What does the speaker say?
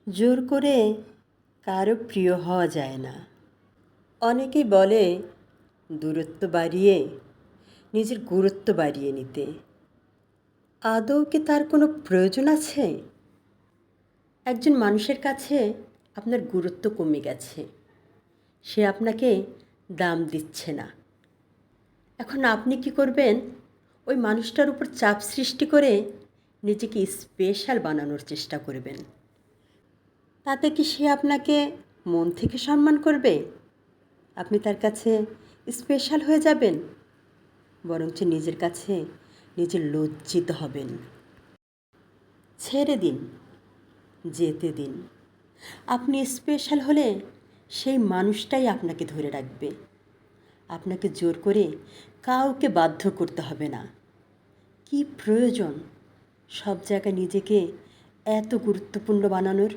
জোর করে কারো প্রিয় হওয়া যায় না। অনেকেই বলে দূরত্ব বাড়িয়ে নিজের গুরুত্ব বাড়িয়ে নিতে। আদৌ কি তার কোনো প্রয়োজন আছে? একজন মানুষের কাছে আপনার গুরুত্ব কমে গেছে, সে আপনাকে দাম দিচ্ছে না। এখন আপনি কি করবেন? ওই মানুষটার উপর চাপ সৃষ্টি করে নিজেকে স্পেশাল বানানোর চেষ্টা করবেন। তাতে কি সে আপনাকে মন থেকে সম্মান করবে? আপনি তার কাছে স্পেশাল হয়ে যাবেন? বরঞ্চ নিজের কাছে নিজে লজ্জিত হবেন। ছেড়ে দিন, যেতে দিন। আপনি স্পেশাল হলে সেই মানুষটাই আপনাকে ধরে রাখবে। আপনাকে জোর করে কাউকে বাধ্য করতে হবে না। কি প্রয়োজন সব জায়গায় নিজেকে এত গুরুত্বপূর্ণ বানানোর?